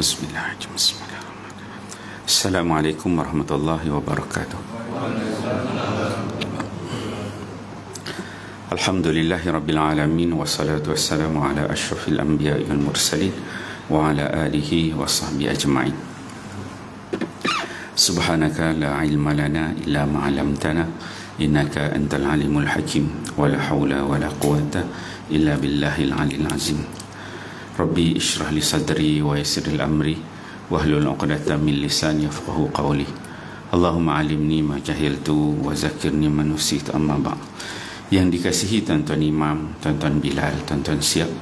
Bismillahirrahmanirrahim. Assalamualaikum warahmatullahi wabarakatuh. Alhamdulillahi rabbil alamin, wassalatu wassalamu ala asyrafil anbiya'i wal mursalin wa ala alihi wa sahbihi ajma'in. Subhanaka la ilma lana illa ma 'allamtana innaka antal alimul hakim wa la haula wa la quwwata illa billahil aliyil azim. Rabbi ishrah li sadri wa yassir li amri wahlul 'uqdatam min lisani yafqahu qawli. Allahumma 'allimni ma jahiltu wa zakkirni ma nasitu, amma ba'd. Yang dikasihi tuan-tuan imam, tuan-tuan Bilal, tuan-tuan Siap,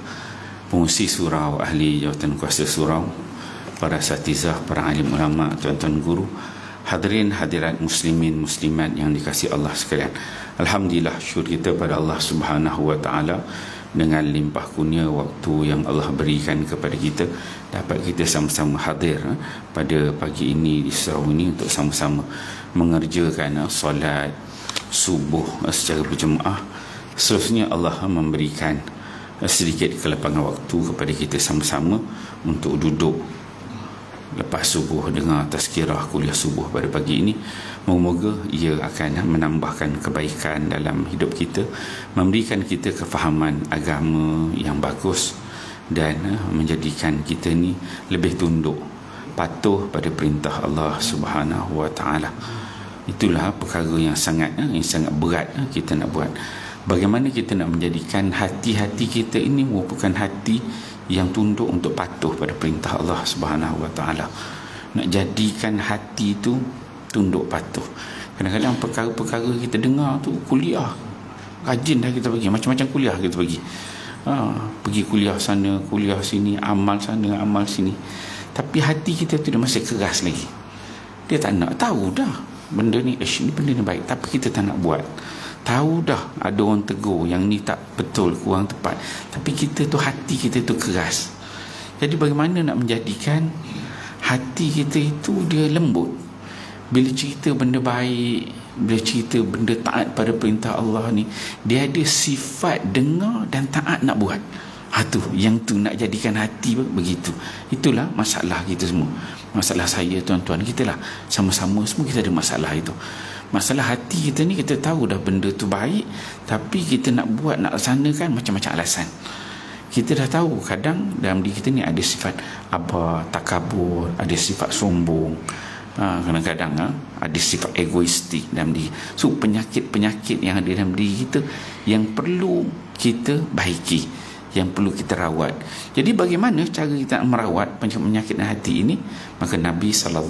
pengusi surau, ahli jawatan kuasa surau, para asatizah, para alim ulama, tuan-tuan guru, hadirin hadirat muslimin muslimat yang dikasihi Allah sekalian. Alhamdulillah, syukur kita pada Allah Subhanahu wa taala dengan limpah kurnia waktu yang Allah berikan kepada kita, dapat kita sama-sama hadir pada pagi ini di surau ini untuk sama-sama mengerjakan solat subuh secara berjemaah. Seterusnya Allah memberikan sedikit kelapangan waktu kepada kita sama-sama untuk duduk lepas subuh dengar tazkirah kuliah subuh pada pagi ini. Moga-moga ia akan menambahkan kebaikan dalam hidup kita, memberikan kita kefahaman agama yang bagus dan menjadikan kita ni lebih tunduk, patuh pada perintah Allah Subhanahu wa taala. Itulah perkara yang sangat berat kita nak buat. Bagaimana kita nak menjadikan hati-hati kita ini merupakan hati yang tunduk untuk patuh pada perintah Allah Subhanahu wa taala. Nak jadikan hati itu tunduk patuh. Kadang-kadang perkara-perkara kita dengar tu kuliah, rajin dah kita pergi, macam-macam kuliah kita pergi. Pergi kuliah sana, kuliah sini, amal sana, amal sini. Tapi hati kita tu dia masih keras lagi. Dia tak nak tahu dah benda ni, ni benda ni baik, tapi kita tak nak buat. Tahu dah ada orang tegur yang ni tak betul, kurang tepat, tapi kita tu, hati kita tu keras. Jadi bagaimana nak menjadikan hati kita itu dia lembut bila cerita benda baik, bila cerita benda taat pada perintah Allah ni, dia ada sifat dengar dan taat nak buat. Yang tu nak jadikan hati begitu. Itulah masalah kita semua. Masalah saya, tuan-tuan, kita lah sama-sama semua kita ada masalah itu. Masalah hati kita ni, kita tahu dah benda tu baik, tapi kita nak buat, nak laksanakan macam-macam alasan. Kita dah tahu kadang dalam diri kita ni ada sifat takabur, ada sifat sombong, kadang-kadang ada sifat egoistik dalam diri. So penyakit-penyakit yang ada dalam diri kita yang perlu kita baiki, yang perlu kita rawat. Jadi bagaimana cara kita merawat penyakit hati ini? Maka Nabi SAW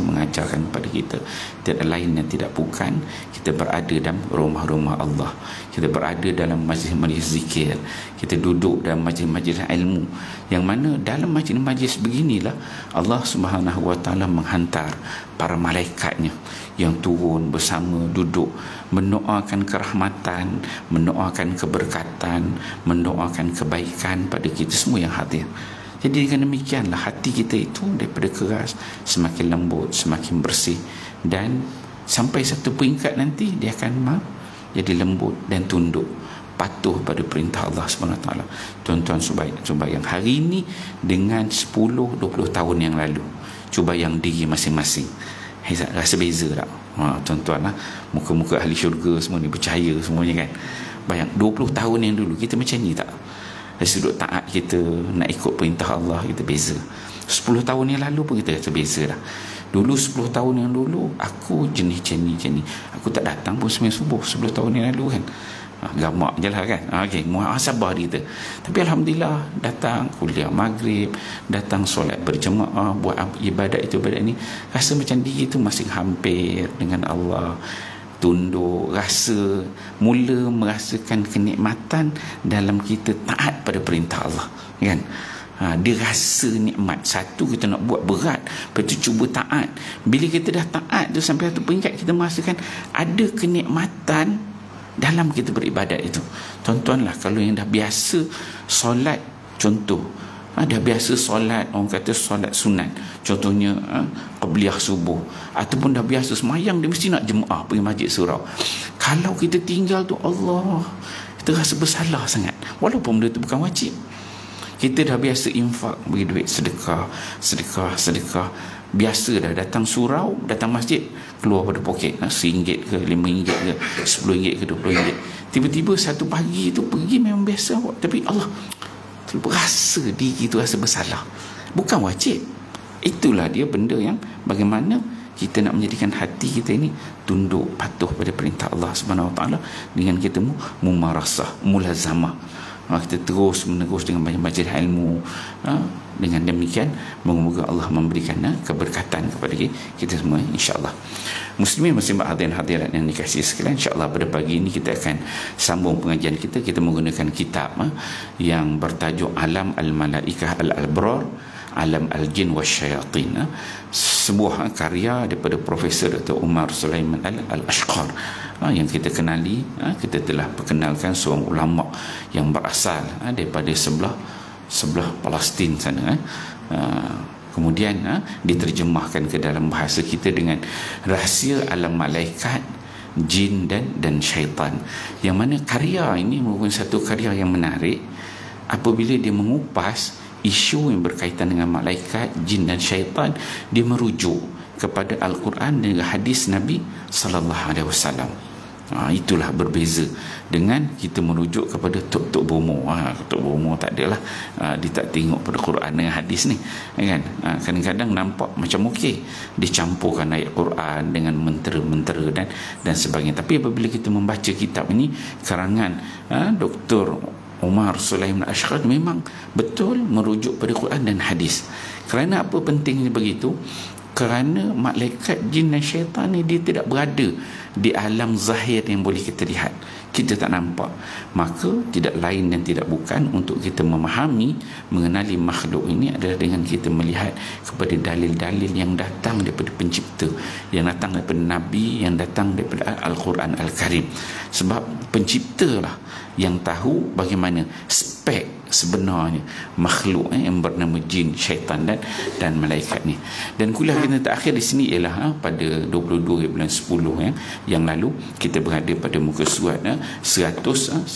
mengajarkan kepada kita, tidak lain dan tidak bukan, kita berada dalam rumah-rumah Allah, kita berada dalam majlis-majlis zikir, kita duduk dalam majlis-majlis ilmu, yang mana dalam majlis-majlis beginilah Allah Subhanahu wa taala menghantar para malaikatnya yang turun bersama, duduk mendoakan kerahmatan, mendoakan keberkatan, mendoakan kebaikan pada kita semua yang hadir. Jadi dengan demikianlah hati kita itu daripada keras semakin lembut, semakin bersih, dan sampai satu peringkat nanti dia akan jadi lembut dan tunduk, patuh pada perintah Allah SWT. Tuan-tuan cuba yang hari ini dengan 10-20 tahun yang lalu, cuba yang diri masing-masing, rasa beza tak? Tuan-tuan lah, muka-muka ahli syurga semua ni bercahaya semuanya kan. Bayang 20 tahun yang dulu kita macam ni tak? Dari sudut taat kita, nak ikut perintah Allah, kita beza. 10 tahun yang lalu pun kita rasa beza dah. Dulu 10 tahun yang dulu aku jenis, aku tak datang pun sembahyang subuh 10 tahun yang lalu kan. Gamak je lah kan. Muhasabah kita. Tapi Alhamdulillah, datang kuliah maghrib, datang solat berjemaah, buat ibadat itu ibadat ni, rasa macam diri tu masih hampir dengan Allah, tunduk, rasa mula merasakan kenikmatan dalam kita taat pada perintah Allah kan. Dia rasa nikmat. Satu, kita nak buat berat, lepas tu cuba taat. Bila kita dah taat tu sampai satu peringkat, kita merasakan ada kenikmatan dalam kita beribadat itu. Tuan-tuan lah, kalau yang dah biasa solat, contoh dah biasa solat, orang kata solat sunat, contohnya qabliyah subuh, ataupun dah biasa semayang, dia mesti nak jemaah pergi masjid surau. Kalau kita tinggal tu, Allah, kita rasa bersalah sangat, walaupun benda tu bukan wajib. Kita dah biasa infak, bagi duit sedekah, biasa dah datang surau, datang masjid, keluar pada poket RM1 ke RM5 ke RM10 ke RM20. Tiba-tiba satu pagi tu pergi memang biasa, tapi Allah rasa diri tu rasa bersalah, bukan wajib. Itulah dia benda yang bagaimana kita nak menjadikan hati kita ini tunduk patuh pada perintah Allah Subhanahu Wa Taala dengan kita mumarasah, mulazamah. Kita terus menerus dengan banyak baca ilmu. Dengan demikian moga-moga Allah memberikan keberkatan kepada kita semua, insya-Allah. Muslimin muslimat hadirin hadirat yang dikasihi sekalian, insya-Allah pada pagi ini kita akan sambung pengajian kita. Kita menggunakan kitab yang bertajuk Alam al-Malaikah al-Abrar, Alam al-Jin wasyayatin, sebuah karya daripada Profesor Dr. Umar Sulaiman Al-Ashqar, yang kita kenali. Kita telah perkenalkan seorang ulama yang berasal daripada sebelah Palestin sana. Kemudian diterjemahkan ke dalam bahasa kita dengan rahsia alam malaikat, jin dan syaitan, yang mana karya ini merupakan satu karya yang menarik apabila dia mengupas isu yang berkaitan dengan malaikat, jin dan syaitan. Dia merujuk kepada Al-Quran dan hadis Nabi sallallahu alaihi wasallam. Itulah berbeza dengan kita merujuk kepada Tok Bomo. Tok Bomo tak adalah, dia tak tengok pada Quran dengan hadis ni, kan? Kadang-kadang nampak macam okey, dicampurkan ayat Quran dengan mentera-mentera dan sebagainya. Tapi apabila kita membaca kitab ini karangan Dr. Umar Sulaiman Al-Ashqar, memang betul merujuk pada Quran dan hadis. Kerana apa pentingnya begitu? Kerana malaikat, jin dan syaitan ni dia tidak berada di alam zahir yang boleh kita lihat, kita tak nampak. Maka tidak lain dan tidak bukan untuk kita memahami, mengenali makhluk ini adalah dengan kita melihat kepada dalil-dalil yang datang daripada pencipta, yang datang daripada Nabi, yang datang daripada Al-Quran Al-Karim. Sebab pencipta lah yang tahu bagaimana spek sebenarnya makhluk yang bernama jin, syaitan dan malaikat ni. Dan kuliah kita terakhir di sini ialah pada 22 bulan 10 yang lalu. Kita berada pada muka surat 114.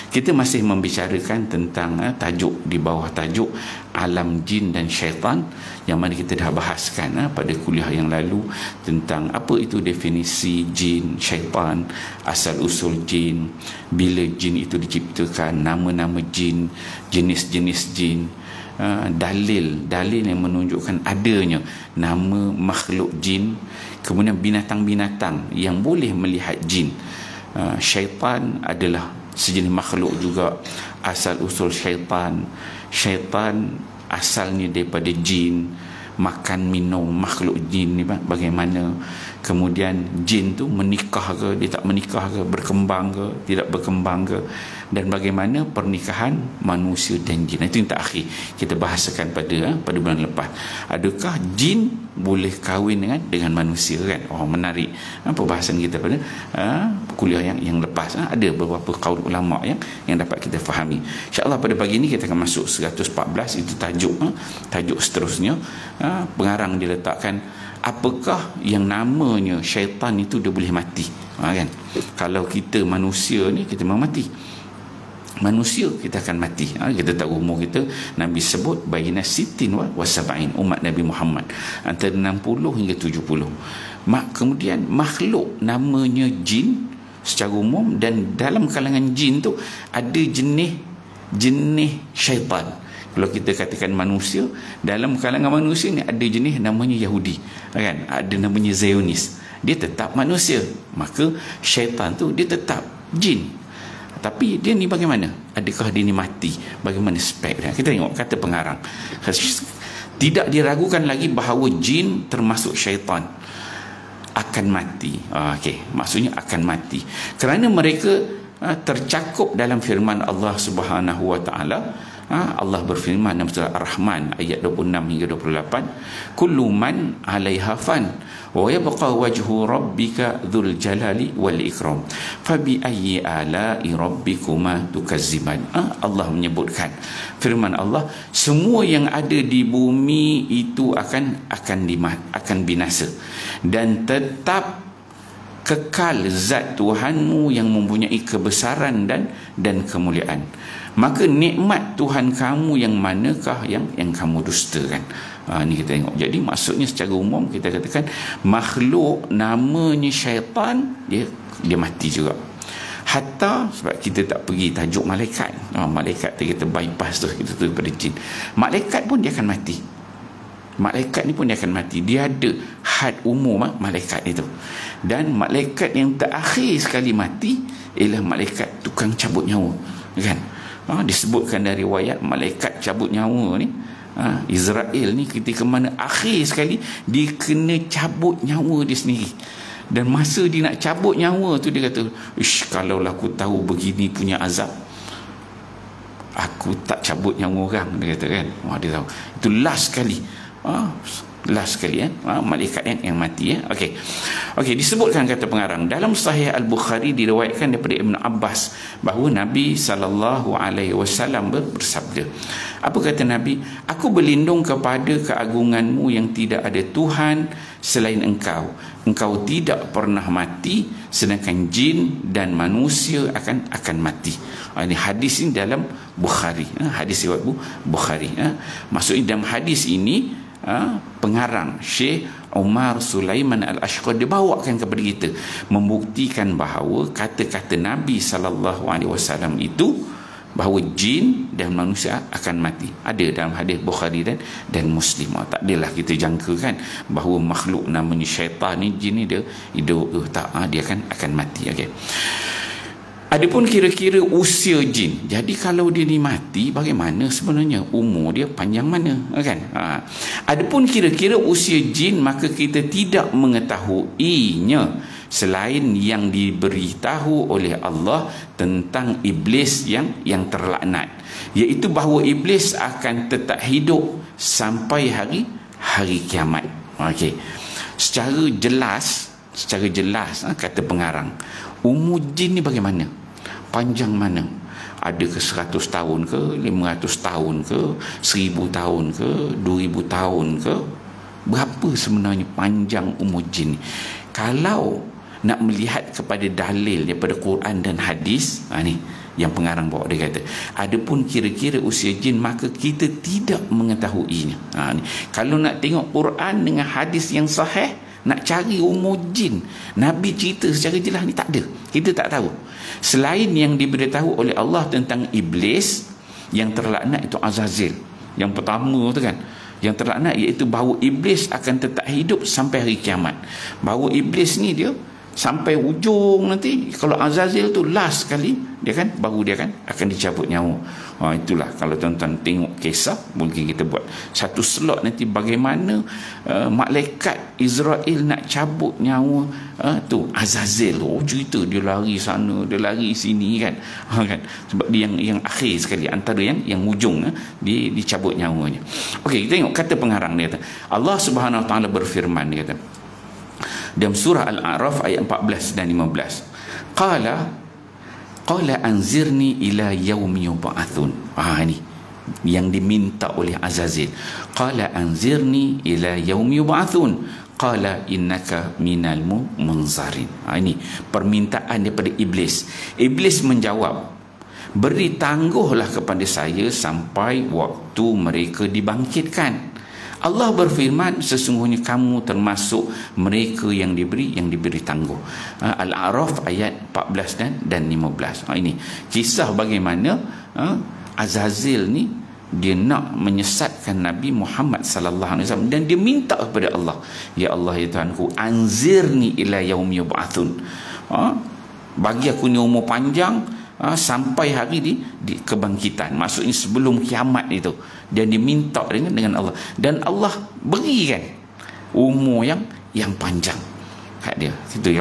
Kita masih membicarakan tentang tajuk di bawah tajuk Alam Jin dan Syaitan, yang mana kita dah bahaskan pada kuliah yang lalu tentang apa itu definisi jin, syaitan, asal usul jin, bila jin itu diciptakan, nama-nama jin, jenis-jenis jin, dalil yang menunjukkan adanya nama makhluk jin, kemudian binatang-binatang yang boleh melihat jin. Syaitan adalah sejenis makhluk juga. Asal usul syaitan asalnya daripada jin, makan minum makhluk jin ni bagaimana, kemudian jin tu menikah ke, dia tak menikah ke, berkembang ke, tidak berkembang ke, dan bagaimana pernikahan manusia dan jin. Itu yang terakhir kita bahasakan pada bulan lepas. Adakah jin boleh kahwin dengan manusia, kan? Menarik perbahasan kita pada kuliah yang lepas. Ada beberapa qaul ulama yang dapat kita fahami. InsyaAllah pada pagi ini kita akan masuk 114. Itu tajuk seterusnya. Pengarang diletakkan, apakah yang namanya syaitan itu dia boleh mati, kan? Kalau kita manusia ni, kita memang mati. Manusia kita akan mati. Kita tahu umur kita, Nabi sebut baina sitin wa sab'in, umat Nabi Muhammad antara 60 hingga 70. Kemudian makhluk namanya jin secara umum, dan dalam kalangan jin tu ada jenis syaitan. Kalau kita katakan manusia, dalam kalangan manusia ni ada jenis namanya Yahudi, kan? Ada namanya Zionis. Dia tetap manusia. Maka syaitan tu dia tetap jin. Tapi dia ni bagaimana? Adakah dia ni mati? Bagaimana spek dia? Kita tengok kata pengarang. Tidak diragukan lagi bahawa jin termasuk syaitan akan mati. Okey, maksudnya akan mati kerana mereka tercakup dalam firman Allah Subhanahu Wa Taala. Allah berfirman dalam surah Ar-Rahman ayat 26 hingga 28, kullu man 'alaiha fan wa yabqa wajhu rabbika dzul jalali wal ikram fabi ayyi ala'i rabbikuma tukazziban. Allah menyebutkan firman Allah, semua yang ada di bumi itu akan binasa, dan tetap kekal zat Tuhanmu yang mempunyai kebesaran dan kemuliaan. Maka nikmat Tuhan kamu yang manakah yang kamu dustakan? Ni kita tengok. Jadi maksudnya secara umum kita katakan makhluk namanya syaitan, dia mati juga. Hatta sebab kita tak pergi tajuk malaikat. Malaikat kita bypass tu, kita tu pada jin. Malaikat pun dia akan mati. Malaikat ni pun dia akan mati. Dia ada had umur malaikat itu. Dan malaikat yang terakhir sekali mati ialah malaikat tukang cabut nyawa. Kan? Disebutkan dari riwayat malaikat cabut nyawa ni, Israel ni ketika mana akhir sekali dia kena cabut nyawa dia sendiri. Dan masa dia nak cabut nyawa tu dia kata, kalaulah aku tahu begini punya azab, aku tak cabut nyawa orang. Dia kata kan, dia tahu itu last sekali. Last sekali malaikat yang mati. Okey, disebutkan kata pengarang dalam Sahih Al-Bukhari, diriwayatkan daripada Ibn Abbas bahawa Nabi SAW bersabda. Apa kata Nabi? Aku berlindung kepada keagunganmu yang tidak ada Tuhan selain engkau. Engkau tidak pernah mati, sedangkan jin dan manusia akan mati. Ini hadis ini dalam Bukhari. Hadis riwayat Bukhari. Maksudnya dalam hadis ini pengarang Syekh Umar Sulaiman Al-Ashqar dia bawakan kepada kita, membuktikan bahawa kata-kata Nabi SAW itu bahawa jin dan manusia akan mati. Ada dalam hadis Bukhari dan Muslim. Tak adalah kita jangkakan bahawa makhluk namanya syaitan ni, jin ni dia hidup tak, dia akan mati. Okey. Adapun kira-kira usia jin. Jadi kalau dia ni mati, bagaimana sebenarnya umur dia panjang mana, kan? Adapun kira-kira usia jin, maka kita tidak mengetahuinya selain yang diberitahu oleh Allah tentang iblis yang terlaknat, iaitu bahawa iblis akan tetap hidup sampai hari kiamat. Okey. Secara jelas kata pengarang, umur jin ni bagaimana? Panjang mana? Ada ke 100 tahun ke, 500 tahun ke, 1000 tahun ke, 2000 tahun ke? Berapa sebenarnya panjang umur jin ni? Kalau nak melihat kepada dalil daripada Quran dan hadis, ni yang pengarang bawa, dia kata adapun kira-kira usia jin, maka kita tidak mengetahuinya. Ni kalau nak tengok Quran dengan hadis yang sahih, nak cari umur jin, Nabi cerita secara jelas ni tak ada. Kita tak tahu. Selain yang diberitahu oleh Allah tentang iblis yang terlaknat, itu Azazil. Yang pertama tu kan, yang terlaknat, iaitu bahawa iblis akan tetap hidup sampai hari kiamat. Bahawa iblis ni dia sampai ujung nanti, kalau Azazil tu last sekali, dia kan baru dia akan dicabut nyawa. Itulah kalau tuan-tuan tengok kisah, mungkin kita buat satu slot nanti bagaimana malaikat Israel nak cabut nyawa tu Azazil. Cerita dia lari sana, dia lari sini kan. Sebab dia yang akhir sekali, antara yang ujung, dia dicabut nyawanya. Okey, kita tengok kata pengarang dia kata, Allah Subhanahu Wa Taala berfirman, dia kata dalam surah Al-A'raf ayat 14 dan 15, Qala anzirni ila yaumi yub'atsun. Ni yang diminta oleh Azazil. Qala anzirni ila yaumi yub'atsun. Qala innaka minal munzarin. Ini permintaan daripada iblis. Iblis menjawab, beri tangguhlah kepada saya sampai waktu mereka dibangkitkan. Allah berfirman, sesungguhnya kamu termasuk mereka yang diberi tangguh. Al-A'raf ayat 14 dan 15. Ini kisah bagaimana Azazil ni dia nak menyesatkan Nabi Muhammad sallallahu alaihi wasallam, dan dia minta kepada Allah, ya Allah, ya Tuhanku, anzirni ila yaumi yub'atsun. Bagi aku ni umur panjang sampai hari di kebangkitan, maksudnya sebelum kiamat itu. Dan diminta dengan Allah, dan Allah berikan umur yang panjang kat dia. Itu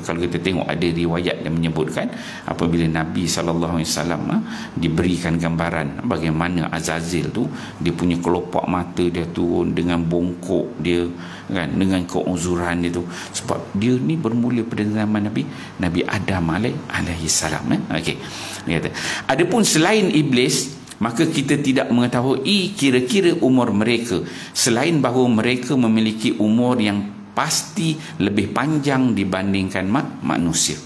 kalau kita tengok ada riwayat yang menyebutkan apabila Nabi SAW diberikan gambaran bagaimana Azazil tu, dia punya kelopak mata dia turun dengan bongkok dia kan, dengan keuzuran dia tu, sebab dia ni bermula pada zaman Nabi Adam alaihi salam. Okey, dia kata adapun selain iblis, maka kita tidak mengetahui kira-kira umur mereka, selain bahawa mereka memiliki umur yang pasti lebih panjang dibandingkan manusia.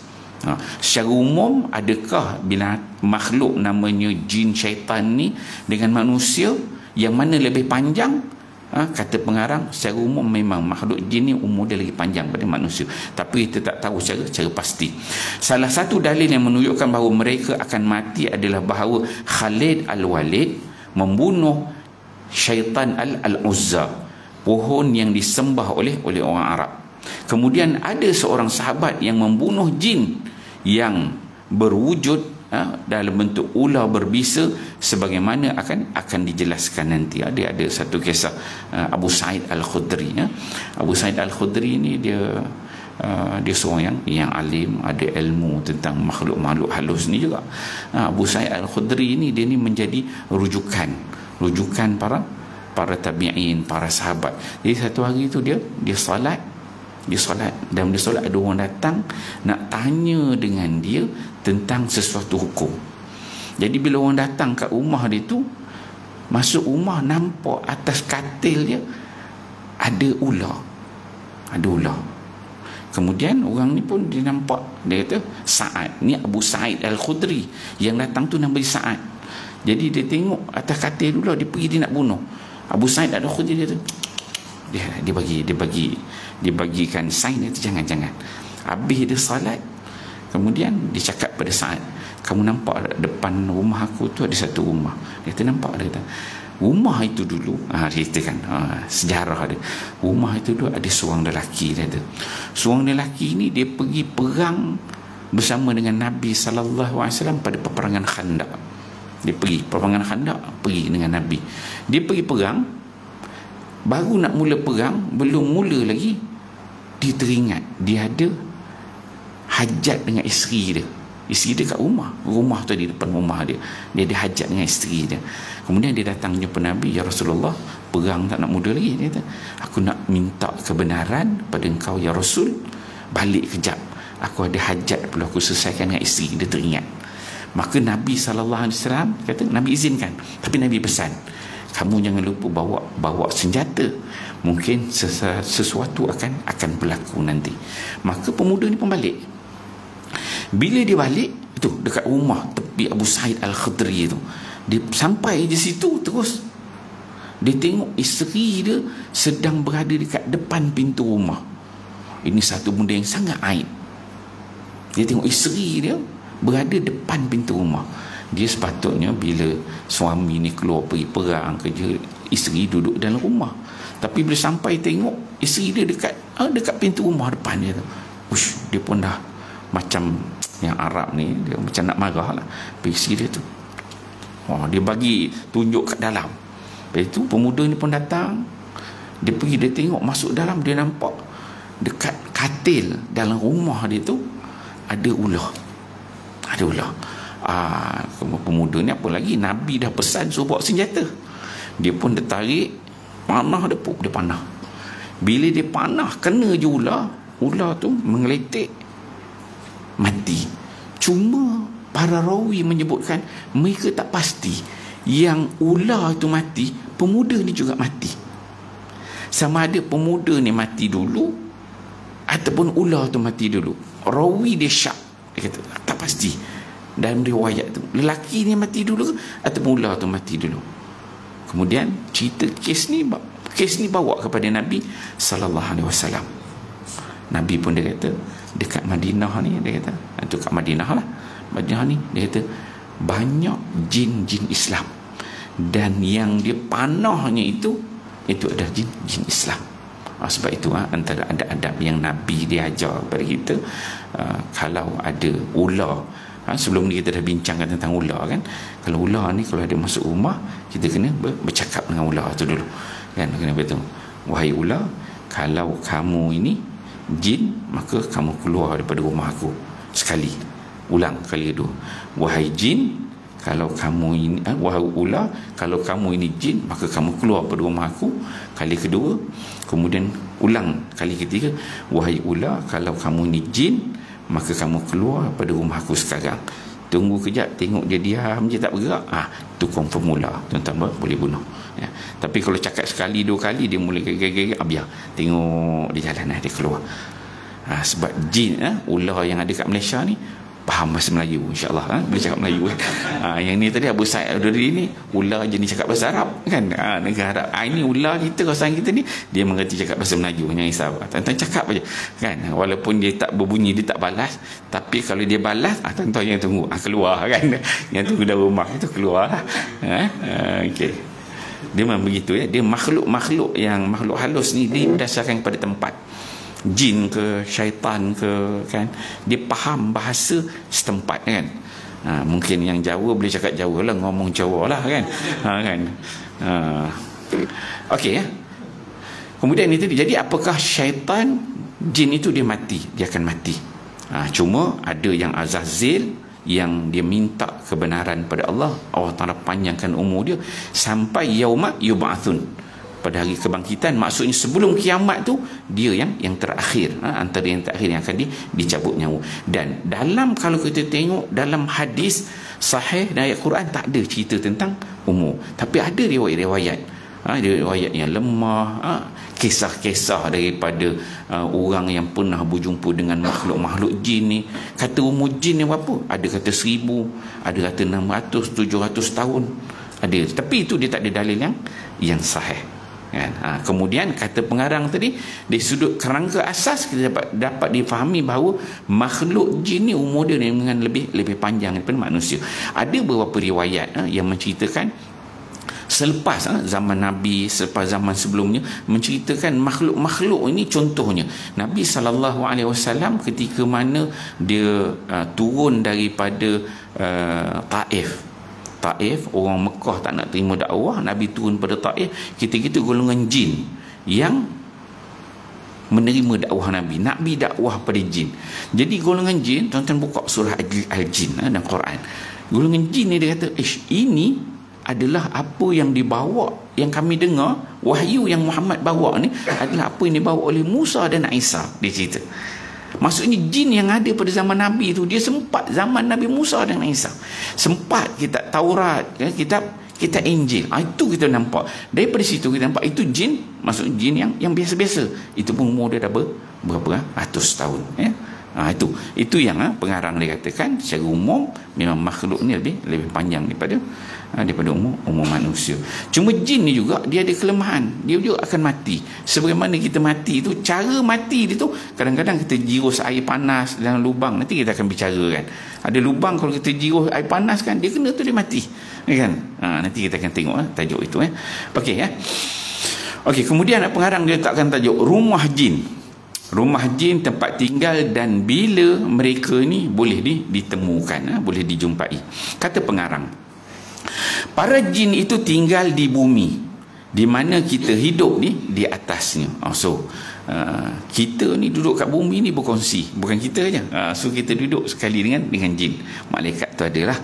Secara umum, adakah bila makhluk namanya jin syaitan ni dengan manusia yang mana lebih panjang? Kata pengarang, secara umum memang makhluk jin ni umur dia lagi panjang daripada manusia, tapi kita tak tahu secara pasti. Salah satu dalil yang menunjukkan bahawa mereka akan mati adalah bahawa Khalid Al-Walid membunuh syaitan Al-Uzza, pohon yang disembah oleh orang Arab. Kemudian ada seorang sahabat yang membunuh jin yang berwujud dalam bentuk ular berbisa, sebagaimana akan dijelaskan nanti. Dia ada satu kisah Abu Sa'id Al-Khudri. Abu Sa'id Al-Khudri ni dia seorang yang alim, ada ilmu tentang makhluk-makhluk halus ni juga. Abu Sa'id Al-Khudri ni dia ni menjadi rujukan para tabi'in, para sahabat. Jadi satu hari tu dia solat, dan dia solat ada orang datang nak tanya dengan dia tentang sesuatu hukum. Jadi bila orang datang kat rumah dia tu, masuk rumah nampak atas katil dia ada ular. Kemudian orang ni pun dia nampak, dia kata Sa'ad ni, Abu Sa'id Al-Khudri yang datang tu nama dia Sa'ad. Jadi dia tengok atas katil ular, dia pergi, dia nak bunuh Abu Sa'id Al-Khudri. Dia bagikan sign, dia jangan. Habis dia salat, kemudian dia cakap pada Sa'ad, kamu nampak depan rumah aku tu ada satu rumah? Dia kata nampak. Dia kata rumah itu dulu, dia ceritakan sejarah dia. Rumah itu dulu ada seorang lelaki. Dia kata seorang lelaki ni dia pergi perang bersama dengan Nabi SAW pada peperangan Khandaq. Dia pergi peperangan Khandaq, pergi dengan Nabi. Dia pergi perang, baru nak mula perang, belum mula lagi, dia teringat dia ada hajat dengan isteri dia. Isteri dia kat rumah tu di depan rumah dia ada hajat dengan isteri dia. Kemudian dia datang jumpa Nabi, ya Rasulullah, perang tak nak mula lagi. Dia kata, aku nak minta kebenaran pada engkau ya Rasul, balik kejap, aku ada hajat perlu aku selesaikan dengan isteri. Dia teringat. Maka Nabi SAW kata, Nabi izinkan, tapi Nabi pesan, kamu jangan lupa bawa senjata, mungkin sesuatu akan berlaku nanti. Maka pemuda ni pun balik. Bila dia balik itu dekat rumah tepi Abu Sa'id Al-Khudri tu, dia sampai di situ, terus dia tengok isteri dia sedang berada dekat depan pintu rumah. Ini satu benda yang sangat aib. Dia tengok isteri dia berada depan pintu rumah. Dia sepatutnya bila suami ni keluar pergi perang kerja, isteri duduk dalam rumah. Tapi bila sampai tengok isteri dia dekat pintu rumah depan dia tu, dia pun dah macam yang Arab ni, dia macam nak marah lah. Isteri dia tu, dia bagi tunjuk kat dalam. Lepas tu pemuda ni pun datang, dia pergi, dia tengok masuk dalam, dia nampak dekat katil dalam rumah dia tu ada ular. Pemuda ni apa lagi, Nabi dah pesan suruh bawa senjata. Dia pun dia tarik panah, dia panah. Bila dia panah, kena je ular tu menggeletek, mati. Cuma para rawi menyebutkan mereka tak pasti yang ular tu mati, pemuda ni juga mati. Sama ada pemuda ni mati dulu ataupun ular tu mati dulu. Rawi dia syak, dia kata tak pasti dalam riwayat tu, lelaki ni mati dulu ataupun ular tu mati dulu. Kemudian cerita kes ni bawa kepada Nabi SAW. Nabi pun dia kata dekat Madinah ni, dia kata itu kat Madinah lah, Madinah ni dia kata banyak jin-jin Islam, dan yang dia panahnya itu adalah jin Islam. Sebab itu antara adab-adab yang Nabi dia ajar kepada kita, kalau ada ular, sebelum ni kita dah bincangkan tentang ular kan. Kalau ular ni, kalau ada masuk rumah, kita kena bercakap dengan ular tu dulu kan, kena beritahu, wahai ular, kalau kamu ini jin, maka kamu keluar daripada rumah aku. Sekali, ulang kali kedua, wahai jin, kalau kamu ini wahai ular, kalau kamu ini jin, maka kamu keluar daripada rumah aku. Kali kedua. Kemudian ulang kali ketiga, wahai ular, kalau kamu ini jin, maka kamu keluar pada rumah aku sekarang. Tunggu kejap, tengok dia diam je tak bergerak, tu confirm ular, tuan-tuan boleh bunuh ya. Tapi kalau cakap sekali dua kali dia mula gegar-gegar, biar tengok dia jalan, dia keluar. Sebab jin, ular yang ada kat Malaysia ni faham bahasa Melayu, insyaAllah boleh cakap Melayu kan. Yang ni tadi Abu Sa'id Al-Khudri ni ular jenis cakap bahasa Arab kan, negara Arab. Ini ular kita, kawasan kita ni dia mengerti cakap bahasa Melayu, jangan risau, tuan-tuan cakap aja kan, walaupun dia tak berbunyi, dia tak balas, tapi kalau dia balas, tuan-tuan yang tunggu keluar kan, yang tunggu dalam rumah itu keluar. Okey, dia memang begitu ya. Dia makhluk-makhluk yang makhluk halus ni dia berdasarkan kepada tempat. Jin ke syaitan ke kan, dia faham bahasa setempat kan. Mungkin yang Jawa boleh cakap Jawa lah, ngomong Jawa lah kan. Okey ya. Kemudian itu jadi apakah syaitan, jin itu dia mati, dia akan mati. Cuma ada yang Azazil yang dia minta kebenaran pada Allah, Allah Ta'ala panjangkan umur dia sampai yauma yub'atsun, pada hari kebangkitan. Maksudnya sebelum kiamat tu dia yang terakhir, antara yang terakhir yang akan dicabut nyawa. Dan dalam, kalau kita tengok dalam hadis sahih dan ayat Quran, tak ada cerita tentang umur, tapi ada riwayat-riwayat, riwayat yang lemah, kisah-kisah daripada orang yang pernah berjumpa dengan makhluk-makhluk jin ni. Kata umur jin ni berapa? Ada kata 1000, ada kata 600, 700 tahun ada, tapi itu dia tak ada dalil yang sahih kan. Kemudian kata pengarang tadi, dari sudut kerangka asas kita dapat difahami bahawa makhluk jin ni umur dia dengan lebih panjang daripada manusia. Ada beberapa riwayat yang menceritakan selepas zaman Nabi, selepas zaman sebelumnya, menceritakan makhluk-makhluk ini. Contohnya Nabi SAW ketika mana dia turun daripada Taif, orang Mekah tak nak terima dakwah, Nabi turun pada Taif, kita golongan jin yang menerima dakwah Nabi dakwah pada jin. Jadi golongan jin, tuan-tuan buka surah Al-Jin dalam Quran, golongan jin ni dia kata, ini adalah apa yang dibawa, yang kami dengar wahyu yang Muhammad bawa ni adalah apa yang dibawa oleh Musa dan Isa. Dia cerita, maksudnya jin yang ada pada zaman Nabi itu, dia sempat zaman Nabi Musa dan Isa, sempat kitab Taurat, kitab Injil. Itu kita nampak, daripada situ kita nampak itu jin, maksud jin yang biasa-biasa, itu pun umur dia dah berapa ratus tahun ya. Itu yang pengarang dia katakan secara umum memang makhluk ni lebih panjang daripada umur manusia. Cuma jin ni juga dia ada kelemahan, dia juga akan mati. Sebagaimana kita mati tu, cara mati dia tu kadang-kadang kita jirus air panas dalam lubang, nanti kita akan bicara kan, ada lubang kalau kita jirus air panas kan, dia kena tu dia mati kan. Nanti kita akan tengok tajuk itu okey ya. Okey, kemudian pengarang dia letakkan tajuk rumah jin. Rumah jin, tempat tinggal dan bila mereka ni boleh ditemukan, boleh dijumpai. Kata pengarang, para jin itu tinggal di bumi, di mana kita hidup di atasnya. Kita ni duduk kat bumi ni berkongsi, bukan kita aja. So kita duduk sekali dengan jin. Malaikat tu adalah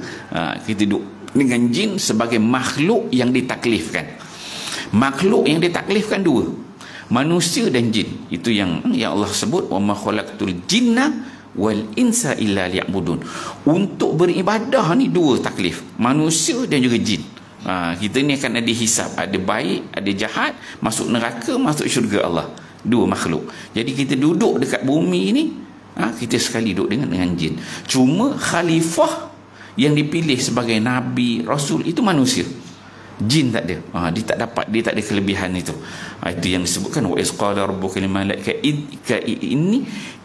kita duduk dengan jin sebagai makhluk yang ditaklifkan. Makhluk yang ditaklifkan dua, manusia dan jin. Itu yang Allah sebut, wa ma khalaqtul jinna wal insa illa liya'budun. Untuk beribadah ni dua taklif, manusia dan juga jin. Kita ni akan ada hisab, ada baik, ada jahat, masuk neraka, masuk syurga Allah. Dua makhluk. Jadi kita duduk dekat bumi ni, kita sekali duduk dengan jin. Cuma khalifah yang dipilih sebagai nabi, rasul itu manusia. Jin tak ada. Dia tak ada kelebihan itu. Itu yang disebutkan, wa isqala rabbuka lil malaikati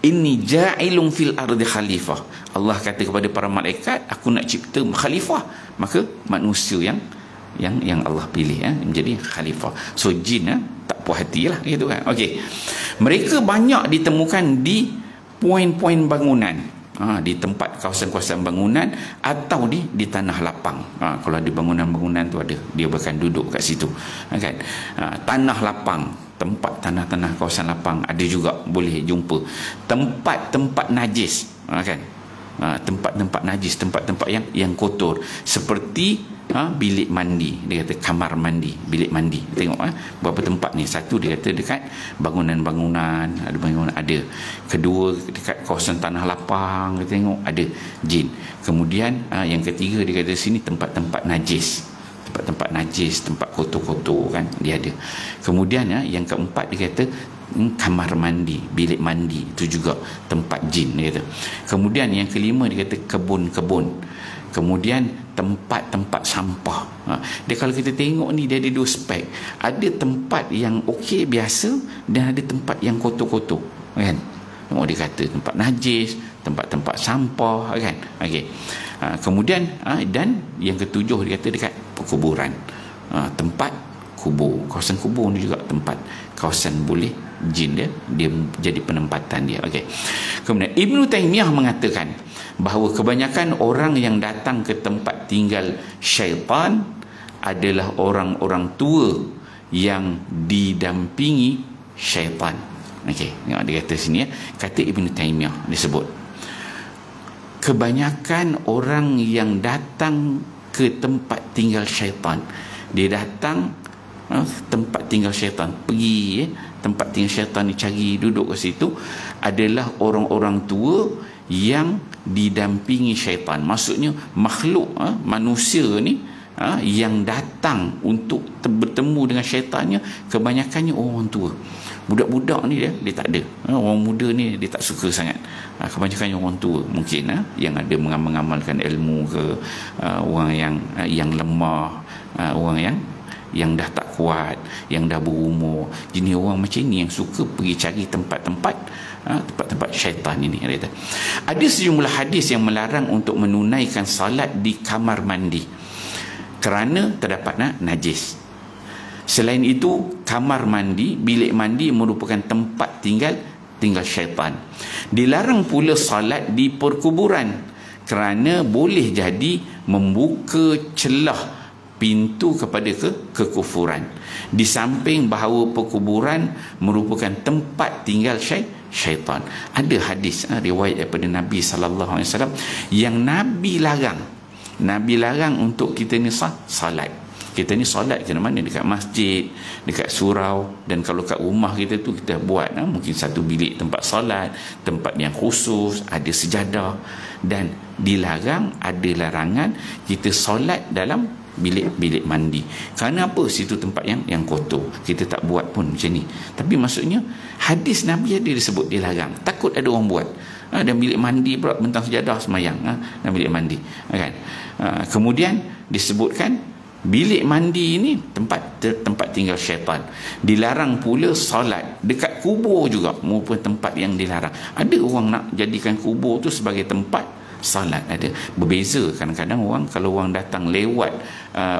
inni ja'ilun fil ardi khalifah. Allah kata kepada para malaikat, aku nak cipta khalifah. Maka manusia yang Allah pilih menjadi khalifah. So jin tak puas hatilah gitu kan. Okey. Mereka banyak ditemukan di poin-poin bangunan. Di tempat kawasan-kawasan bangunan atau di tanah lapang. Kalau ada bangunan-bangunan tu ada, dia bahkan duduk kat situ kan. Tanah lapang, tempat tanah-tanah kawasan lapang ada juga boleh jumpa. Tempat-tempat najis kan. Tempat-tempat najis, tempat-tempat yang kotor, seperti bilik mandi. Dia kata kamar mandi, bilik mandi. Tengok berapa tempat ni. Satu dia kata dekat bangunan-bangunan, ada bangunan ada. Kedua dekat kawasan tanah lapang, kita tengok ada jin. Kemudian yang ketiga dia kata sini tempat-tempat najis. tempat-tempat najis, tempat kotor-kotor kan, dia ada. Kemudian yang keempat dia kata kamar mandi, bilik mandi, itu juga tempat jin dia kata. Kemudian yang kelima dia kata kebun-kebun. Kemudian tempat-tempat sampah. Dia kalau kita tengok ni dia ada dua spek. Ada tempat yang okey biasa dan ada tempat yang kotor-kotor kan. Dia kata tempat najis, tempat-tempat sampah kan. Okey. Kemudian dan yang ketujuh dia kata dekat perkuburan. Tempat kubur, kawasan kubur ni juga tempat kawasan boleh jin dia jadi penempatan dia. Okey. Kemudian Ibnu Taimiyah mengatakan bahawa kebanyakan orang yang datang ke tempat tinggal syaitan adalah orang-orang tua yang didampingi syaitan. Okey, tengok dia kata sini kata Ibnu Taimiyah disebut kebanyakan orang yang datang ke tempat tinggal syaitan, dia datang tempat tinggal syaitan, pergi tempat tinggal syaitan ni, cari duduk ke situ, adalah orang-orang tua yang didampingi syaitan. Maksudnya makhluk manusia ni yang datang untuk bertemu dengan syaitannya kebanyakannya orang tua. Budak-budak ni dia tak ada. Orang muda ni dia tak suka sangat. Kebanyakannya orang tua mungkin yang ada mengamalkan ilmu ke, orang yang lemah, orang yang dah tak kuat, yang dah berumur. Jenis orang macam ni yang suka pergi cari tempat-tempat syaitan ini. Ada sejumlah hadis yang melarang untuk menunaikan salat di kamar mandi kerana terdapat najis. Selain itu, kamar mandi, bilik mandi merupakan tempat tinggal syaitan. Dilarang pula salat di perkuburan kerana boleh jadi membuka celah pintu kepada kekufuran. Di samping bahawa perkuburan merupakan tempat tinggal syaitan. Ada hadis riwayat daripada Nabi SAW yang Nabi larang untuk kita ni salat. Kita ni solat ke mana? Dekat masjid, dekat surau, dan kalau kat rumah kita tu kita buat mungkin satu bilik tempat solat, tempat yang khusus, ada sejadah, dan dilarang, ada larangan kita solat dalam bilik mandi. Kerana apa? Situ tempat yang kotor. Kita tak buat pun macam ni. Tapi maksudnya hadis Nabi ada disebut dilarang. Takut ada orang buat. Dan bilik mandi pula bentang sejadah semayang dan bilik mandi kan. Kemudian disebutkan bilik mandi ini tempat tinggal syaitan. Dilarang pula solat dekat kubur juga, merupakan tempat yang dilarang. Ada orang nak jadikan kubur tu sebagai tempat salat, ada. Berbeza kadang-kadang orang, kalau orang datang lewat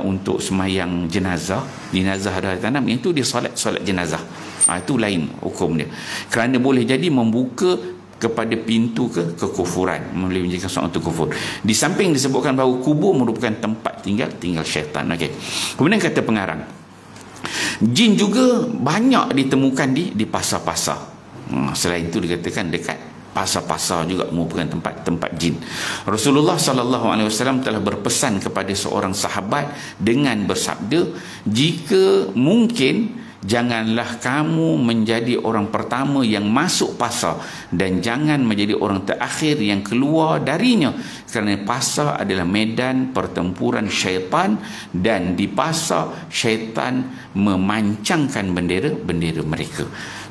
untuk semayang jenazah dah tanam, itu dia solat jenazah. Itu lain hukum dia. Kerana boleh jadi membuka kepada pintu kekufuran, boleh menjadikan seorang itu kufur. Di samping disebutkan bahawa kubur merupakan tempat tinggal syaitan. Okey. Kemudian kata pengarang, jin juga banyak ditemukan di pasar-pasar. Selain itu dikatakan dekat pasar-pasar juga merupakan tempat jin. Rasulullah SAW telah berpesan kepada seorang sahabat dengan bersabda, jika mungkin janganlah kamu menjadi orang pertama yang masuk pasar dan jangan menjadi orang terakhir yang keluar darinya, kerana pasar adalah medan pertempuran syaitan dan di pasar syaitan memancangkan bendera mereka.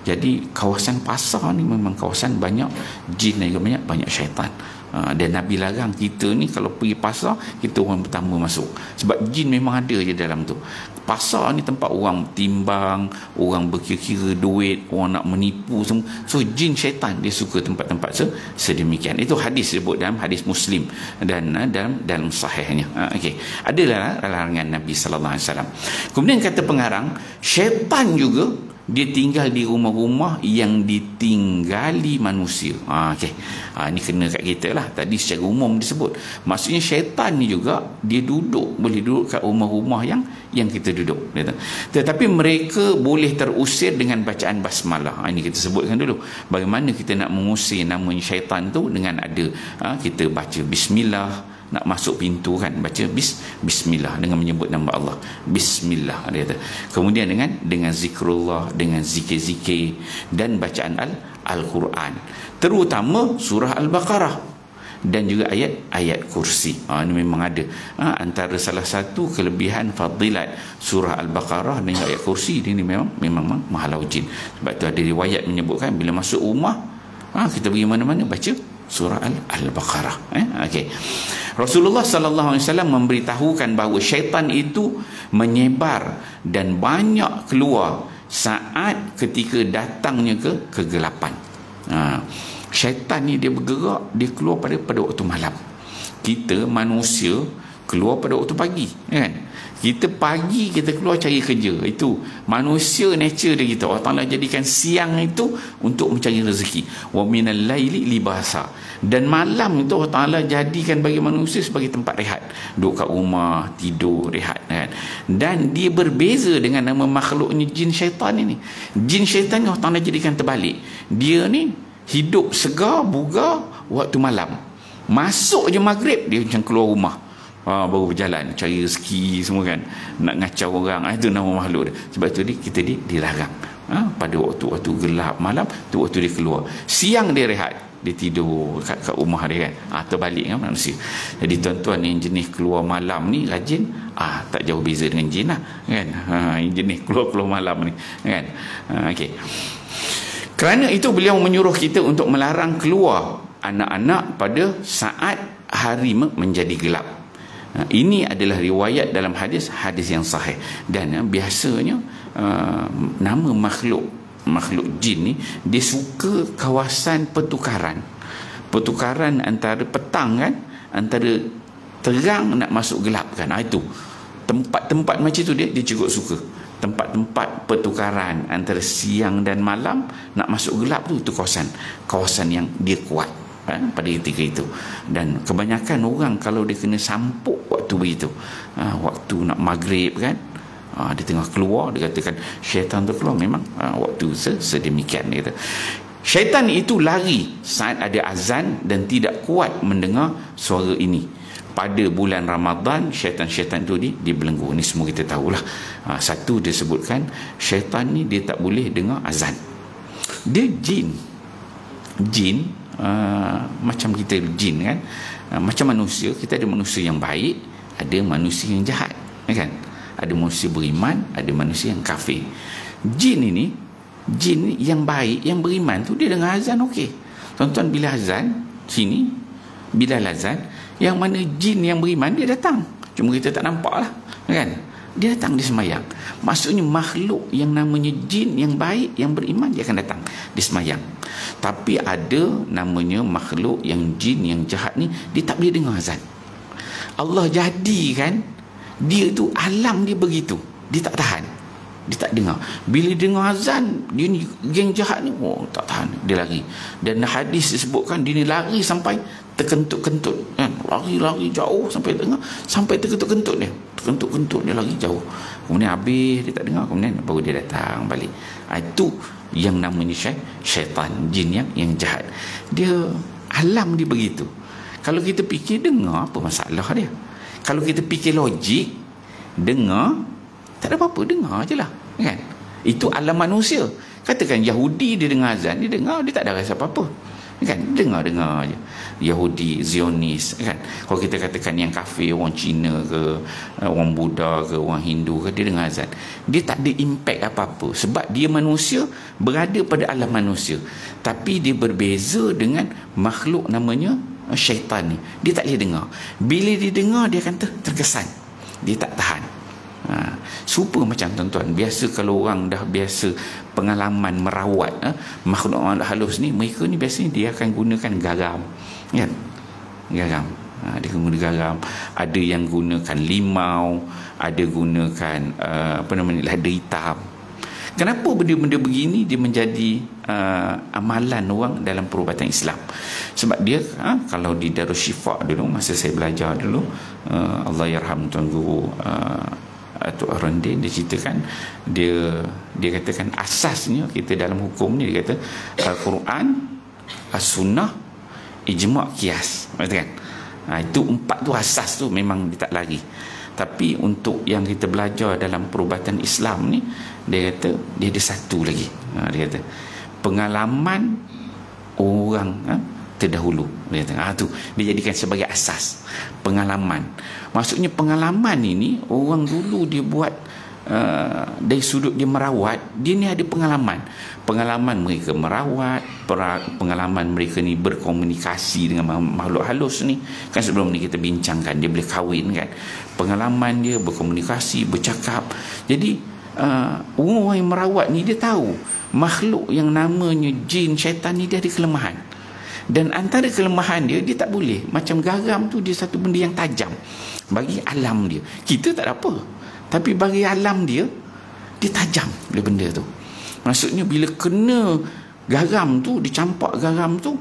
Jadi kawasan pasar ni memang kawasan banyak jin dan juga banyak syaitan. Dan Nabi larang kita ni kalau pergi pasar, kita orang pertama masuk, sebab jin memang ada je dalam tu. Pasar ni tempat orang timbang, orang berkira-kira duit, orang nak menipu semua. So jin syaitan dia suka tempat-tempat sedemikian. Itu hadis disebut dalam hadis Muslim dan dalam sahihnya. Okey. Adalah larangan Nabi sallallahu alaihi wasallam. Kemudian kata pengarang, syaitan juga dia tinggal di rumah-rumah yang ditinggali manusia. Okey. Ini kena kat kita lah. Tadi secara umum disebut. Maksudnya syaitan ni juga dia boleh duduk kat rumah-rumah yang kita duduk. Tetapi mereka boleh terusir dengan bacaan basmalah. Ini kita sebutkan dulu. Bagaimana kita nak mengusir namanya syaitan tu dengan ada kita baca bismillah. Nak masuk pintu kan, baca bismillah dengan menyebut nama Allah, bismillah dia kata. Kemudian dengan zikrullah, dengan zikir-zikir dan bacaan Al-Quran, terutama surah Al-Baqarah. dan juga ayat kursi. Ini memang ada antara salah satu kelebihan fadilat surah Al-Baqarah dengan ayat kursi ini memang menghalau jin. Sebab tu ada riwayat menyebutkan bila masuk rumah kita pergi mana-mana baca surah Al-Baqarah. Okey. Rasulullah sallallahu alaihi wasallam memberitahukan bahawa syaitan itu menyebar dan banyak keluar saat ketika datangnya kegelapan. Syaitan ni dia bergerak, dia keluar pada waktu malam. Kita manusia keluar pada waktu pagi, kan? Kita pagi kita keluar cari kerja. Itu manusia nature dia kita. Allah Taala jadikan siang itu untuk mencari rezeki. Wa minal laili libasa. Dan malam itu Allah Taala jadikan bagi manusia sebagai tempat rehat. Duduk kat rumah, tidur, rehat, kan? Dan dia berbeza dengan nama makhluknya jin syaitan ini. Jin syaitan ni Allah Taala jadikan terbalik. Dia ni hidup segar, bugar waktu malam. Masuk je maghrib dia macam keluar rumah. Baru berjalan cari rezeki semua, kan, nak ngacau orang. Itu nama makhluk dia. Sebab tu kita dilarang pada waktu gelap malam tu, waktu dia keluar. Siang dia rehat, dia tidur kat rumah dia, kan. Terbalik kan manusia. Jadi tuan-tuan yang jenis keluar malam ni rajin, tak jauh beza dengan jin lah, kan. Yang jenis keluar malam ni, kan. Okey. Kerana itu beliau menyuruh kita untuk melarang keluar anak-anak pada saat hari menjadi gelap. Ini adalah riwayat dalam hadis yang sahih. Dan biasanya nama makhluk jin ni dia suka kawasan pertukaran antara petang, kan, antara terang nak masuk gelap, kan. Itu tempat-tempat macam tu dia cukup suka. Tempat-tempat pertukaran antara siang dan malam nak masuk gelap tu kawasan yang dia kuat pada ketika itu. Dan kebanyakan orang kalau dia kena sampuk waktu begitu, waktu nak maghrib, kan, dia tengah keluar, dia katakan syaitan tu keluar, memang waktu sedemikian, dia kata. Syaitan itu lari saat ada azan dan tidak kuat mendengar suara ini. Pada bulan Ramadan syaitan-syaitan itu dibelenggu. Ini semua kita tahulah. Satu dia sebutkan syaitan ni dia tak boleh dengar azan. Dia jin macam kita jin, kan. Macam manusia, kita ada manusia yang baik, ada manusia yang jahat, kan. Ada manusia beriman, ada manusia yang kafir. Jin yang baik, yang beriman tu dia dengar azan, okey. Tuan-tuan, bila azan sini, bila azan, yang mana jin yang beriman dia datang, cuma kita tak nampak lah, kan. Dia datang, dia semayang. Maksudnya makhluk yang namanya jin yang baik, yang beriman, dia akan datang, dia semayang. Tapi ada namanya makhluk yang jin yang jahat ni, dia tak boleh dengar azan. Allah jadikan dia tu, alam dia begitu, dia tak tahan, dia tak dengar. Bila dengar azan, dia ni geng jahat ni, tak tahan, dia lari. Dan hadis disebutkan dia ni lari sampai terkentut-kentut, kan. Lari jauh sampai tengah, sampai terkentut-kentut dia lari jauh. Kemudian habis dia tak dengar, kemudian baru dia datang balik. Itu yang namanya syaitan, jin yang jahat. Dia alam dia begitu. Kalau kita fikir dengar, apa masalah dia? Kalau kita fikir logik, dengar tak ada apa-apa, dengar je lah, kan. Itu alam manusia. Katakan Yahudi dia dengar azan, dia dengar, dia tak ada rasa apa-apa, kan. Dengar je. Yahudi, Zionis, kan. Kalau kita katakan yang kafir, orang Cina ke, orang Buddha ke, orang Hindu ke, dia dengar azan, dia tak ada impact apa-apa. Sebab dia manusia, berada pada alam manusia. Tapi dia berbeza dengan makhluk namanya syaitan ni. Dia tak boleh dengar. Bila dia dengar, dia akan terkesan, dia tak tahan. Super macam tuan-tuan, biasa kalau orang dah biasa pengalaman merawat makhluk halus ni, mereka ni biasanya dia akan gunakan garam, kan. Garam, dia akan guna garam. Ada yang gunakan limau, ada gunakan lada hitam. Kenapa benda-benda begini dia menjadi amalan orang dalam perubatan Islam? Sebab dia kalau di Darus Syifa dulu, masa saya belajar dulu, Allah yarham tuan guru Atuk Arondin, dia ceritakan, dia katakan asasnya kita dalam hukum ni, dia kata Al-Quran, As-Sunnah, Ijma', Qiyas, kan. Itu empat tu asas tu, memang dia tak lari. Tapi untuk yang kita belajar dalam perubatan Islam ni, dia kata dia ada satu lagi. Dia kata pengalaman orang terdahulu. Dia kata, tu dia jadikan sebagai asas pengalaman. Maksudnya pengalaman ini orang dulu dia buat dari sudut dia merawat, dia ni ada pengalaman mereka merawat, pengalaman mereka ni berkomunikasi dengan makhluk halus ni kan, sebelum ni kita bincangkan dia boleh kahwin kan, pengalaman dia berkomunikasi, bercakap. Jadi orang yang merawat ni dia tahu makhluk yang namanya jin, syaitan ni dia ada kelemahan, dan antara kelemahan dia tak boleh, macam garam tu dia satu benda yang tajam bagi alam dia, kita tak ada apa, tapi bagi alam dia tajam dia benda tu. Maksudnya bila kena garam tu, dicampak garam tu,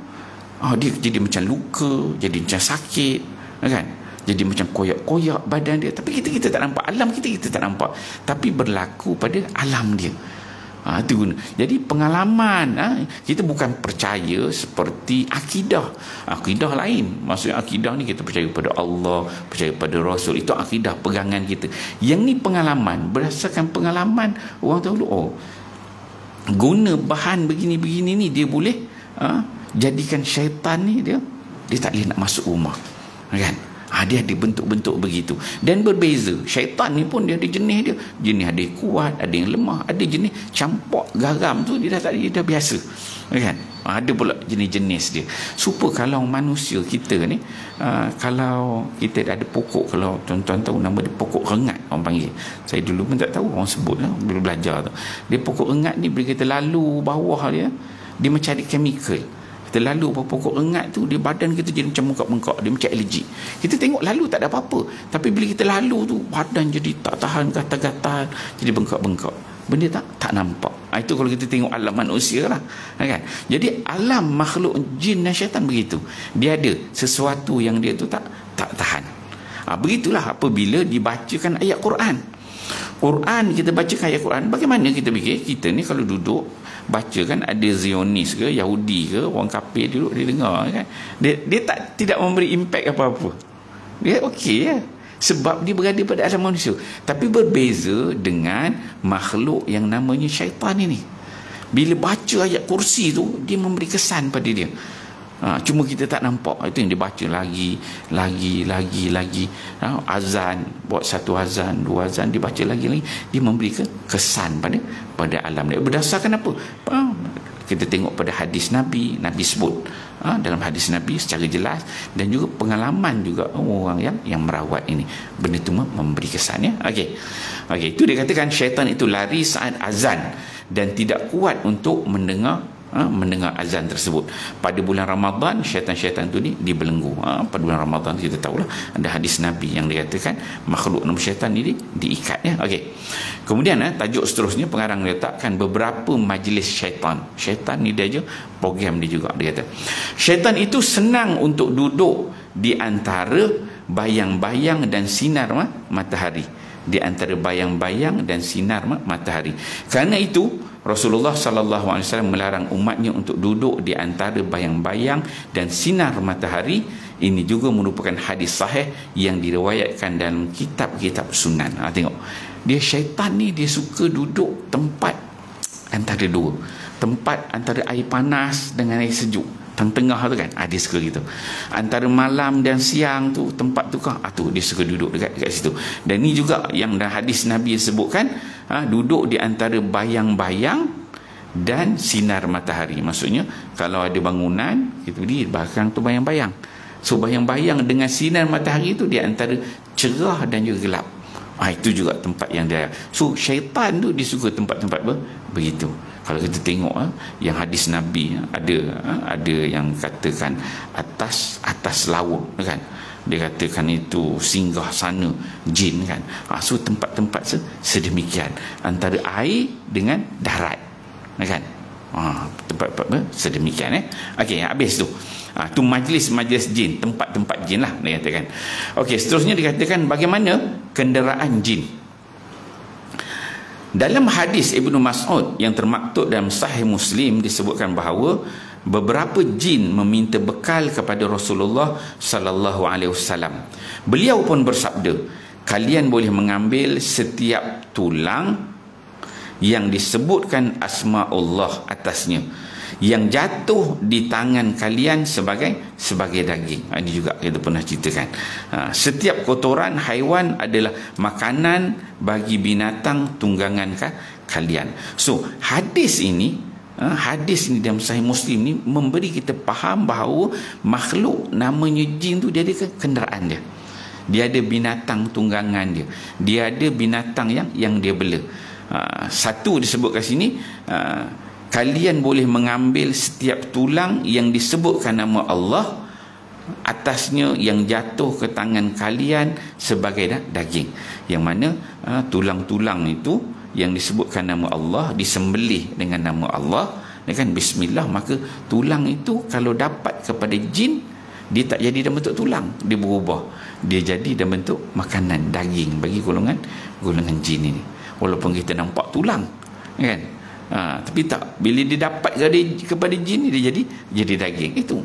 dia jadi macam luka, jadi macam sakit kan, jadi macam koyak-koyak badan dia, tapi kita tak nampak, alam kita tak nampak, tapi berlaku pada alam dia. Itu guna. Jadi pengalaman, kita bukan percaya seperti akidah lain. Maksudnya akidah ni kita percaya pada Allah, percaya pada Rasul, itu akidah pegangan kita. Yang ni pengalaman, berdasarkan pengalaman orang tahu, guna bahan begini-begini ni dia boleh jadikan syaitan ni dia tak boleh nak masuk rumah kan. Dia ada bentuk-bentuk begitu, dan berbeza. Syaitan ni pun dia ada jenis ada yang kuat, ada yang lemah, ada jenis campak garam tu dia dah biasa kan. Ada pula jenis-jenis dia. Supaya kalau manusia kita ni, kalau kita ada pokok, kalau tuan-tuan tahu nama dia pokok rengat orang panggil, saya dulu pun tak tahu orang sebut lah, bila belajar tu. Dia pokok rengat ni bila kita lalu bawah dia macam ada chemical. Kita lalu pokok rengat tu, dia badan kita jadi macam bengkak-bengkak, dia macam alergi. Kita tengok lalu tak ada apa-apa, tapi bila kita lalu tu badan jadi tak tahan, gatal-gatal, jadi bengkak-bengkak. Benda tak nampak. Itu kalau kita tengok alam manusia lah kan. Jadi alam makhluk jin dan syaitan begitu, dia ada sesuatu yang dia tu tak tahan. Begitulah apabila dibacakan ayat Quran, kita bacakan ayat Quran. Bagaimana kita fikir, kita ni kalau duduk baca kan, ada Zionis ke Yahudi ke orang kafir duduk dia dengar kan, dia tidak memberi impak apa-apa, dia okey ya, sebab dia berada pada alam manusia. Tapi berbeza dengan makhluk yang namanya syaitan ini. Bila baca ayat kursi tu, dia memberi kesan pada dia. Cuma kita tak nampak. Itu yang dibaca lagi. Azan, buat satu azan, dua azan, dibaca lagi. Dia memberi kesan pada alam dia. Berdasarkan apa? Kita tengok pada hadis Nabi sebut dalam hadis Nabi secara jelas, dan juga pengalaman juga orang yang merawat ini. Benda itu memberi kesan ya. Okey, itu dia katakan syaitan itu lari saat azan dan tidak kuat untuk mendengar azan tersebut. Pada bulan Ramadan syaitan-syaitan tu ni dibelenggu. Pada bulan Ramadan kita tahulah ada hadis Nabi yang dikatakan makhluk nama syaitan ni diikat ya. Okey. Kemudian tajuk seterusnya pengarang letakkan beberapa majlis syaitan. Syaitan ni dia je program dia juga, dia kata syaitan itu senang untuk duduk di antara bayang-bayang dan sinar matahari. Di antara bayang-bayang dan sinar matahari. Kerana itu Rasulullah SAW melarang umatnya untuk duduk di antara bayang-bayang dan sinar matahari. Ini juga merupakan hadis sahih yang diriwayatkan dalam kitab-kitab sunan. Tengok, dia syaitan ni dia suka duduk tempat antara dua, tempat antara air panas dengan air sejuk, tengah-tengah tu kan, dia suka gitu. Antara malam dan siang tu, tempat tu kan, tu dia suka duduk dekat situ. Dan ni juga yang dalam hadis Nabi sebutkan, duduk di antara bayang-bayang dan sinar matahari. Maksudnya kalau ada bangunan, kita berdiri belakang tu bayang-bayang. So bayang-bayang dengan sinar matahari tu di antara cerah dan juga gelap. Itu juga tempat yang dia. So syaitan tu dia suka tempat-tempat begitu. Kalau kita tengok yang hadis Nabi, ada yang katakan atas laut kan, dia katakan itu singgah sana jin kan. So tempat-tempat sedemikian antara air dengan darat kan. Tempat-tempat sedemikian Okey, habis tu. Tu majlis jin, tempat-tempat jin lah dia katakan. Okey, seterusnya dikatakan bagaimana kenderaan jin. Dalam hadis Ibnu Mas'ud yang termaktub dalam Sahih Muslim disebutkan bahawa beberapa jin meminta bekal kepada Rasulullah sallallahu alaihi wasallam. Beliau pun bersabda, kalian boleh mengambil setiap tulang yang disebutkan asma Allah atasnya. yang jatuh di tangan kalian sebagai daging. Ini juga kita pernah ceritakan. Setiap kotoran haiwan adalah makanan bagi binatang tunggangan kalian. So hadis ini dalam Sahih Muslim ni memberi kita faham bahawa makhluk namanya jin tu dia ada kenderaan dia. Dia ada binatang tunggangan dia. Dia ada binatang yang dia bela. Satu disebut kat sini, kalian boleh mengambil setiap tulang yang disebutkan nama Allah atasnya yang jatuh ke tangan kalian sebagai daging. Yang mana tulang-tulang itu yang disebutkan nama Allah, disembelih dengan nama Allah, dengan bismillah, maka tulang itu kalau dapat kepada jin, dia tak jadi dalam bentuk tulang, dia berubah, dia jadi dalam bentuk makanan, daging bagi golongan jin ini. Walaupun kita nampak tulang, kan, tapi tak, bila dia dapat kepada jin, dia jadi daging. Itu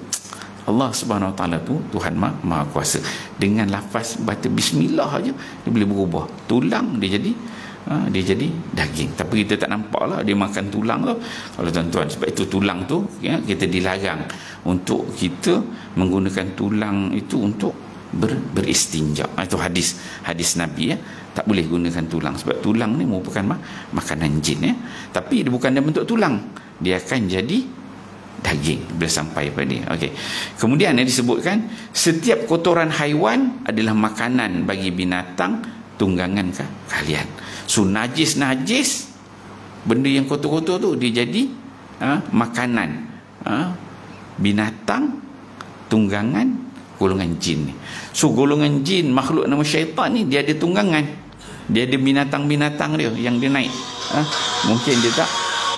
Allah Subhanahu Wa Taala tu Tuhan Maha Kuasa. Dengan lafaz baca bismillah aja dia boleh berubah tulang, dia jadi daging. Tapi kita tak nampak lah dia makan tulang tu, kalau tuan-tuan. Sebab itu tulang tu, ya, kita dilarang untuk kita menggunakan tulang itu untuk beristinja. Itu hadis Nabi, ya. Tak boleh gunakan tulang sebab tulang ni merupakan makanan jin, ya. Tapi dia bukan dalam bentuk tulang, dia akan jadi daging bila sampai pada dia. Okey. Kemudian yang disebutkan setiap kotoran haiwan adalah makanan bagi binatang tunggangan kalian. So najis benda yang kotor-kotor tu dia jadi makanan binatang tunggangan golongan jin ni. So golongan jin, makhluk nama syaitan ni, dia ada tunggangan, dia ada binatang-binatang dia yang dia naik. Mungkin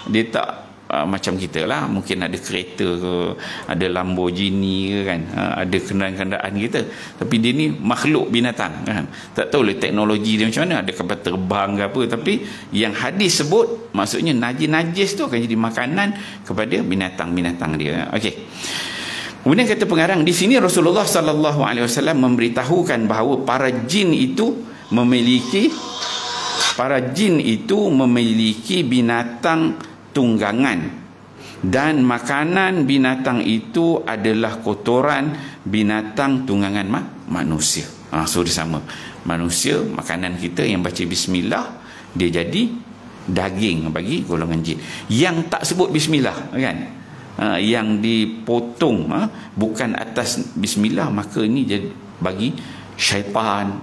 dia tak macam kita lah, mungkin ada kereta ke, ada Lamborghini ke, kan, ada kenderaan-kenderaan kita, tapi dia ni makhluk binatang, kan. Tak tahu lah teknologi dia macam mana, ada kapal terbang ke apa, tapi yang hadis sebut maksudnya najis tu akan jadi makanan kepada binatang-binatang dia. Okey. Kemudian kata pengarang di sini, Rasulullah sallallahu alaihi wasallam memberitahukan bahawa para jin itu memiliki binatang tunggangan, dan makanan binatang itu adalah kotoran binatang tunggangan manusia. So dia sama, manusia makanan kita yang baca bismillah, dia jadi daging bagi golongan jin. Yang tak sebut bismillah, kan, yang dipotong bukan atas bismillah, maka ini jadi bagi syaitan,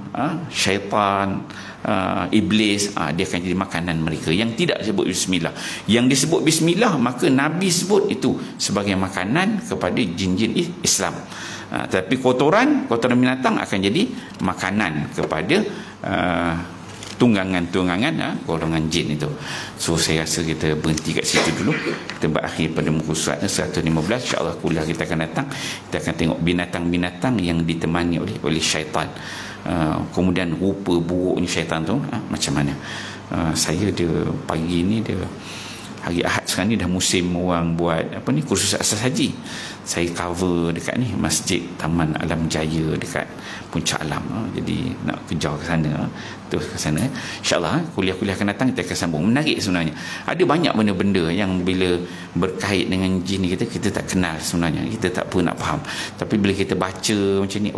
iblis, dia akan jadi makanan mereka yang tidak sebut bismillah. Yang disebut bismillah, maka Nabi sebut itu sebagai makanan kepada jin-jin Islam. Tapi kotoran binatang akan jadi makanan kepada tunggangan golongan jin itu. So saya rasa kita berhenti kat situ dulu. Kita berakhir pada muka surat 115. InsyaAllah kuliah kita akan datang, kita akan tengok binatang-binatang yang ditemani oleh syaitan. Kemudian rupa buruknya syaitan tu macam mana. Saya dia pagi ni, dia hari Ahad sekarang ni dah musim orang buat kursus asas haji. Saya cover dekat ni Masjid Taman Alam Jaya dekat Puncak Alam. Jadi nak kejar ke sana, terus ke sana. InsyaAllah kuliah-kuliah akan datang kita akan sambung. Menarik sebenarnya. Ada banyak benda-benda yang bila berkait dengan jin kita tak kenal sebenarnya. Kita tak pernah nak faham. Tapi bila kita baca macam ni,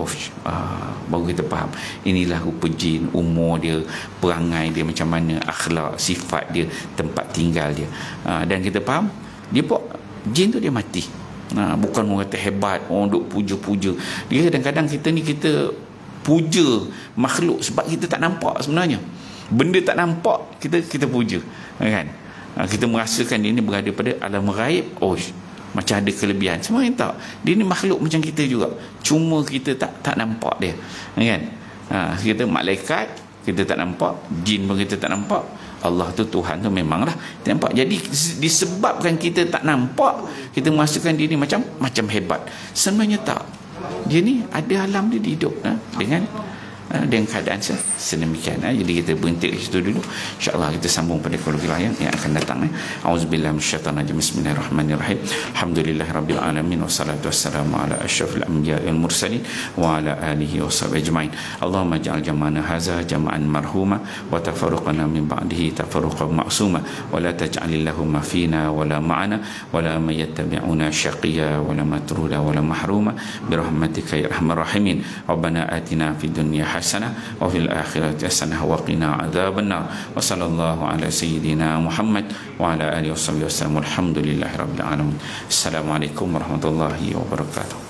baru kita faham. Inilah rupa jin, umur dia, perangai dia macam mana, akhlak, sifat dia, tempat tinggal dia. Dan kita faham, jin tu dia mati. Bukan orang kata hebat, orang duk puja-puja. Dia kadang-kadang kita puja makhluk sebab kita tak nampak sebenarnya. Benda tak nampak kita puja, kan? Kita merasakan dia ni berada pada alam ghaib, macam ada kelebihan. Sebenarnya tak. Dia ni makhluk macam kita juga. Cuma kita tak nampak dia, kan? Kita malaikat kita tak nampak, jin pun kita tak nampak. Allah tu, Tuhan tu memanglah kita nampak. Jadi disebabkan kita tak nampak, kita merasakan dia ni macam hebat. Sebenarnya tak. Dia ni ada alam dia hidup dengan dengan keadaan sedemikian. Jadi kita berhenti di situ dulu. InsyaAllah kita sambung pada kuliah yang akan datang. Auzubillahi minasyaitanir rajim. Bismillahirrahmanirrahim. Alhamdulillahirabbil alamin wassalatu wassalamu ala asyrafil anbiya'i wal mursalin wa ala alihi washabihi ajmain. Allahumma ij'al jam'ana hadza jam'an marhuma wa tafarruqana min ba'dihi tafarruqan ma'suma wa la taj'alillahumma fina wa la ma'ana wa la man yattabi'una syaqiyya wa la matruda wa la mahruma bi rahmatika ya arhamar rahimin. Rabbana atina fid dunya hasanah wa fil akhirati hasanah wa qina adzabannar. Wa sallallahu ala sayyidina Muhammad wa ala alihi washabihi wasallam. Alhamdulillahirabbil alamin. Assalamualaikum warahmatullahi wabarakatuh.